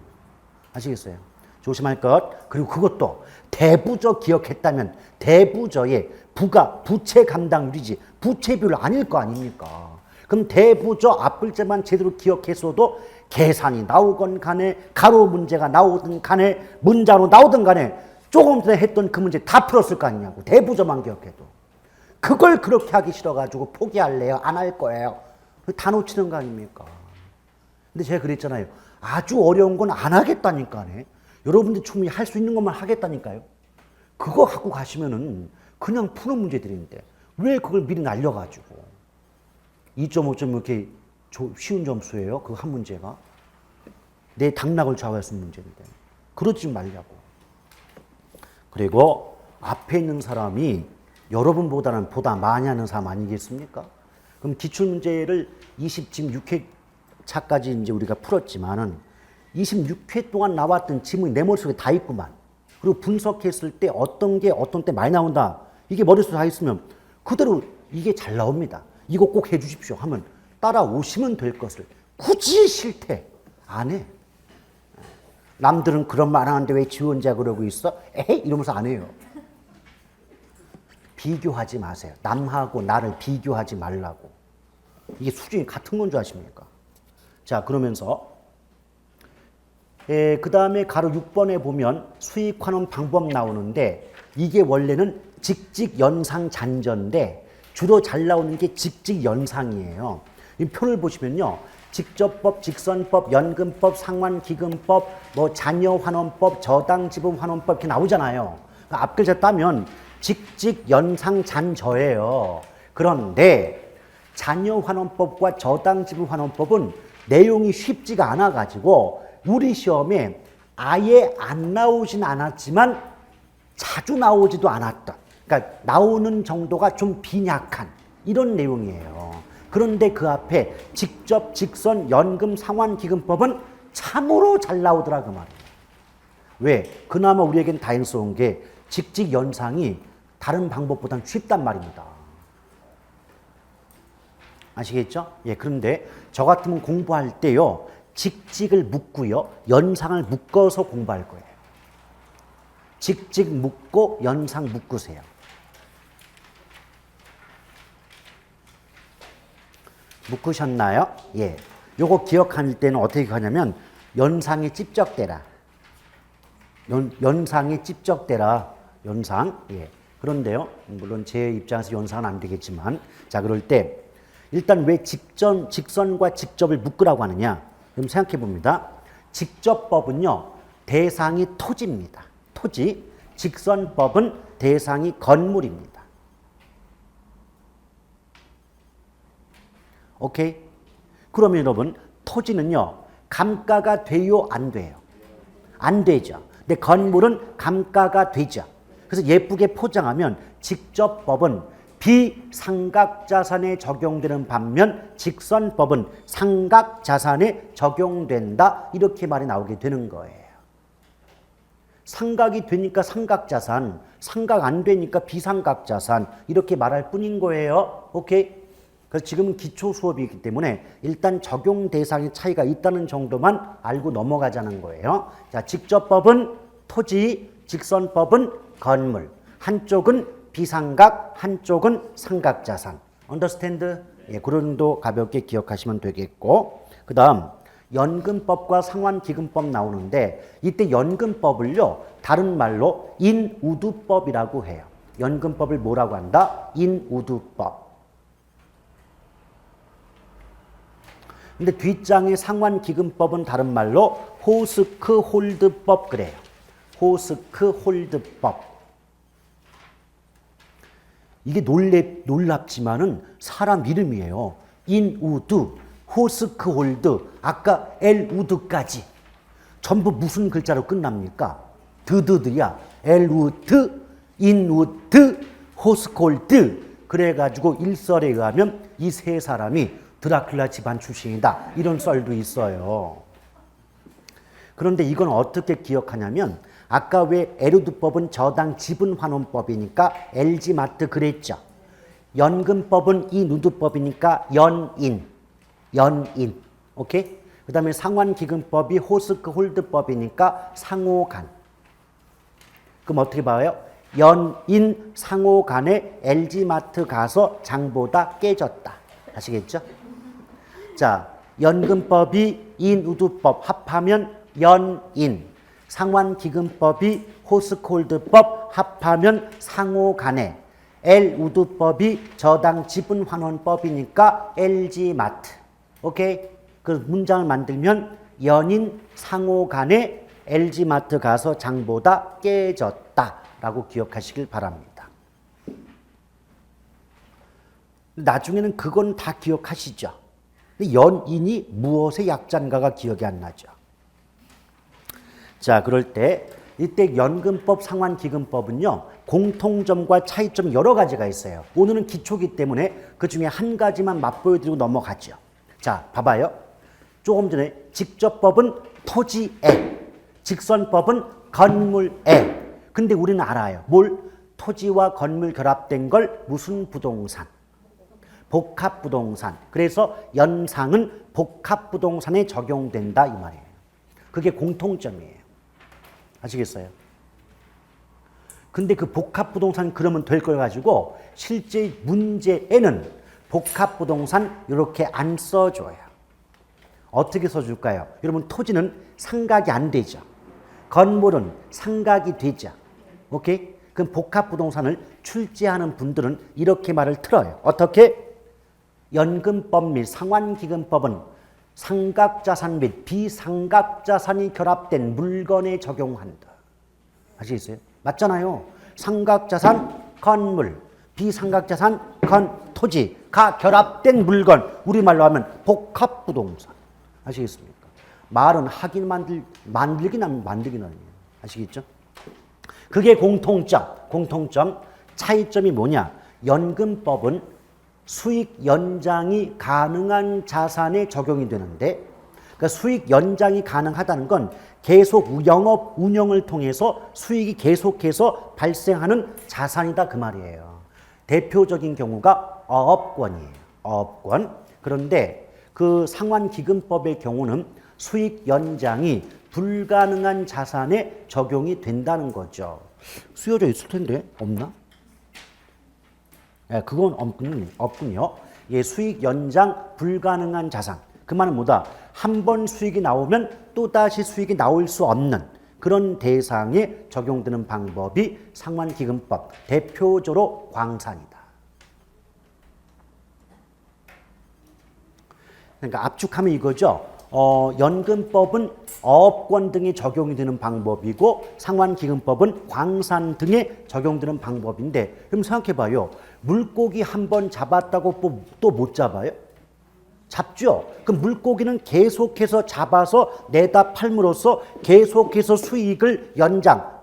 [SPEAKER 1] 아시겠어요? 조심할 것. 그리고 그것도 대부저 기억했다면 대부저의 부가 부채 감당률이지 부채비율 아닐 거 아닙니까? 그럼 대부저 앞글자만 제대로 기억했어도 계산이 나오건 간에 가로 문제가 나오든 간에 문자로 나오든 간에 조금 전에 했던 그 문제 다 풀었을 거 아니냐고. 대부저만 기억해도. 그걸 그렇게 하기 싫어가지고 포기할래요? 안 할 거예요? 다 놓치는 거 아닙니까? 근데 제가 그랬잖아요. 아주 어려운 건 안 하겠다니까네. 여러분들 충분히 할 수 있는 것만 하겠다니까요. 그거 갖고 가시면은 그냥 푸는 문제들인데 왜 그걸 미리 날려가지고 2.5점 이렇게 쉬운 점수예요. 그 한 문제가. 내 당락을 좌우할 수 있는 문제인데. 그러지 말라고. 그리고 앞에 있는 사람이 여러분보다는 보다 많이 하는 사람 아니겠습니까? 그럼 기출문제를 26회 차까지 이제 우리가 풀었지만은 26회 동안 나왔던 지문이 내 머릿속에 다 있구만. 그리고 분석했을 때 어떤 게 어떤 때 많이 나온다. 이게 머릿속에 다 있으면 그대로 이게 잘 나옵니다. 이거 꼭 해주십시오 하면 따라오시면 될 것을 굳이 싫대 안 해. 남들은 그런 말 하는데 왜 지 혼자 그러고 있어? 에헤이 이러면서 안 해요. 비교하지 마세요. 남하고 나를 비교하지 말라고. 이게 수준이 같은 건 줄 아십니까? 자, 그러면서 그 다음에 가로 6번에 보면 수익환원 방법 나오는데 이게 원래는 직직연상잔저인데 주로 잘 나오는 게 직직연상이에요. 이 표를 보시면요. 직접법, 직선법, 연금법, 상환기금법, 뭐 자녀환원법, 저당지분환원법 이렇게 나오잖아요. 그러니까 앞글자 따면 직직연상잔저예요. 그런데 자녀환원법과 저당지분환원법은 내용이 쉽지가 않아가지고 우리 시험에 아예 안 나오진 않았지만 자주 나오지도 않았던, 그러니까 나오는 정도가 좀 빈약한 이런 내용이에요. 그런데 그 앞에 직접, 직선, 연금, 상환기금법은 참으로 잘 나오더라 그 말이에요. 왜? 그나마 우리에겐 다행스러운 게 직직연상이 다른 방법보다는 쉽단 말입니다. 아시겠죠? 예, 그런데 저 같으면 공부할 때요. 직직을 묶고요. 연상을 묶어서 공부할 거예요. 직직 묶고 연상 묶으세요. 묶으셨나요? 예. 요거 기억할 때는 어떻게 하냐면 연상에 찝적대라. 연상에 찝적대라. 연상. 예. 그런데요. 물론 제 입장에서 연상은 안 되겠지만 자, 그럴 때 일단 왜 직선과 직접을 묶으라고 하느냐? 그럼 생각해 봅니다. 직접법은요. 대상이 토지입니다. 토지. 직선법은 대상이 건물입니다. 오케이? 그러면 여러분 토지는요 감가가 돼요 안 돼요? 안 되죠. 근데 건물은 감가가 되죠. 그래서 예쁘게 포장하면 직접법은 비상각자산에 적용되는 반면 직선법은 상각자산에 적용된다. 이렇게 말이 나오게 되는 거예요. 상각이 되니까 상각자산, 상각 안 되니까 비상각자산 이렇게 말할 뿐인 거예요. 오케이? 그래서 지금은 기초 수업이기 때문에 일단 적용 대상의 차이가 있다는 정도만 알고 넘어가자는 거예요. 자, 직접법은 토지, 직선법은 건물. 한쪽은 비상각, 한쪽은 상각자산. 언더스탠드? 예, 그런 정도 가볍게 기억하시면 되겠고. 그 다음 연금법과 상환기금법 나오는데 이때 연금법을요 다른 말로 인우두법이라고 해요. 연금법을 뭐라고 한다? 인우두법. 근데 뒷장의 상환기금법은 다른 말로 호스크 홀드법 그래요. 호스크 홀드법. 이게 놀랍지만은 사람 이름이에요. 인우드, 호스크 홀드, 아까 엘우드까지 전부 무슨 글자로 끝납니까? 드드드야. 엘우드, 인우드, 호스크 홀드. 그래가지고 일설에 의하면 이 세 사람이 드라큘라 집안 출신이다. 이런 썰도 있어요. 그런데 이건 어떻게 기억하냐면 아까 왜 에르두법은 저당 지분환원법이니까 LG마트 그랬죠. 연금법은 이누두법이니까 연인. 오케이? 그 다음에 상환기금법이 호스크 홀드법이니까 상호간. 그럼 어떻게 봐요? 연인 상호간에 LG마트 가서 장보다 깨졌다. 아시겠죠? 자, 연금법이 인우두법 합하면 연인, 상환기금법이 호스콜드법 합하면 상호간에, 엘우두법이 저당 지분환원법이니까 LG마트. 오케이? 그 문장을 만들면 연인 상호간에 LG마트 가서 장보다 깨졌다라고 기억하시길 바랍니다. 나중에는 그건 다 기억하시죠? 연인이 무엇의 약자인가가 기억이 안 나죠. 자, 그럴 때 이때 연금법, 상환기금법은요 공통점과 차이점 여러 가지가 있어요. 오늘은 기초기 때문에 그 중에 한 가지만 맛보여드리고 넘어가죠. 자, 봐봐요. 조금 전에 직접법은 토지에, 직선법은 건물에. 근데 우리는 알아요. 뭘? 토지와 건물 결합된 걸 무슨 부동산? 복합부동산. 그래서 연상은 복합부동산에 적용된다 이 말이에요. 그게 공통점이에요. 아시겠어요? 근데 그 복합부동산 그러면 될 걸 가지고 실제 문제에는 복합부동산 이렇게 안 써줘요. 어떻게 써줄까요? 여러분 토지는 상각이 안 되죠. 건물은 상각이 되죠. 오케이? 그럼 복합부동산을 출제하는 분들은 이렇게 말을 틀어요. 어떻게? 연금법 및 상환기금법은 상각자산 및 비상각자산이 결합된 물건에 적용한다. 아시겠어요? 맞잖아요. 상각자산 건물, 비상각자산 토지가 결합된 물건. 우리말로 하면 복합부동산. 아시겠습니까? 말은 하긴 만들긴 하면 만들긴 아니에요. 아시겠죠? 그게 공통점. 차이점이 뭐냐? 연금법은 수익 연장이 가능한 자산에 적용이 되는데, 그러니까 수익 연장이 가능하다는 건 계속 영업 운영을 통해서 수익이 계속해서 발생하는 자산이다 그 말이에요. 대표적인 경우가 어업권이에요. 어업권. 그런데 그 상환기금법의 경우는 수익 연장이 불가능한 자산에 적용이 된다는 거죠. 쓰여져 있을 텐데 없나? 예, 그건 없군요. 예, 수익 연장 불가능한 자산. 그 말은 뭐다? 한 번 수익이 나오면 또다시 수익이 나올 수 없는 그런 대상에 적용되는 방법이 상환기금법. 대표적으로 광산이다. 그러니까 압축하면 이거죠. 연금법은 어업권 등에 적용이 되는 방법이고 상환기금법은 광산 등에 적용되는 방법인데 그럼 생각해봐요. 물고기 한 번 잡았다고 또 못 잡아요? 잡죠. 그럼 물고기는 계속해서 잡아서 내다 팔므로써 계속해서 수익을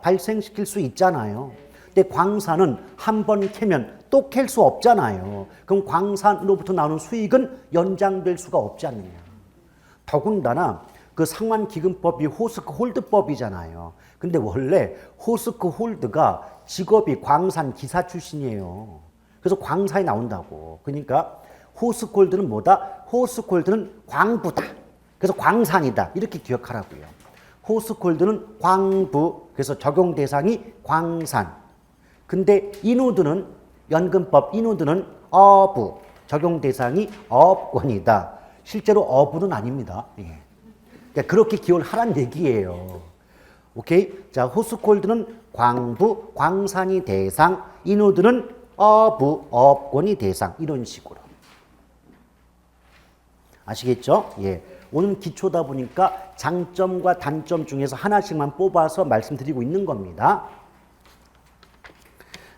[SPEAKER 1] 발생시킬 수 있잖아요. 근데 광산은 한 번 캐면 또 캘 수 없잖아요. 그럼 광산으로부터 나오는 수익은 연장될 수가 없지 않느냐. 더군다나 그 상환기금법이 호스크 홀드법이잖아요. 근데 원래 호스크 홀드가 직업이 광산 기사 출신이에요. 그래서 광산이 나온다고. 그러니까 호스콜드는 뭐다? 호스콜드는 광부다. 그래서 광산이다. 이렇게 기억하라고요. 호스콜드는 광부. 그래서 적용 대상이 광산. 근데 이노드는 연금법 이노드는 어부. 적용 대상이 어업권이다. 실제로 어부는 아닙니다. 예. 그러니까 그렇게 기억을 하란 얘기예요. 오케이? 자, 호스콜드는 광부, 광산이 대상, 이노드는 어부, 어업권이 대상. 이런 식으로. 아시겠죠? 예. 오늘 기초다 보니까 장점과 단점 중에서 하나씩만 뽑아서 말씀드리고 있는 겁니다.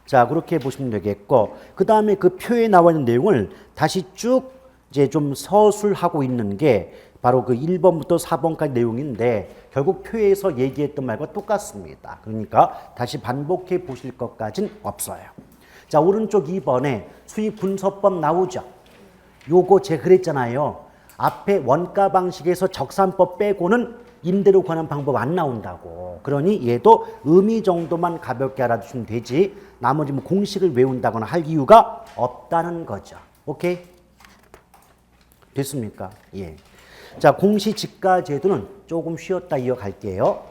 [SPEAKER 1] 자, 그렇게 보시면 되겠고, 그 다음에 그 표에 나와 있는 내용을 다시 쭉 이제 좀 서술하고 있는 게 바로 그 1번부터 4번까지 내용인데 결국 표에서 얘기했던 말과 똑같습니다. 그러니까 다시 반복해 보실 것까진 없어요. 자, 오른쪽 2번에 수익 분석법 나오죠? 요거 제가 그랬잖아요. 앞에 원가 방식에서 적산법 빼고는 임대료 관한 방법 안 나온다고. 그러니 얘도 의미 정도만 가볍게 알아두시면 되지 나머지 뭐 공식을 외운다거나 할 이유가 없다는 거죠. 오케이? 됐습니까? 예. 자, 공시지가제도는 조금 쉬었다 이어갈게요.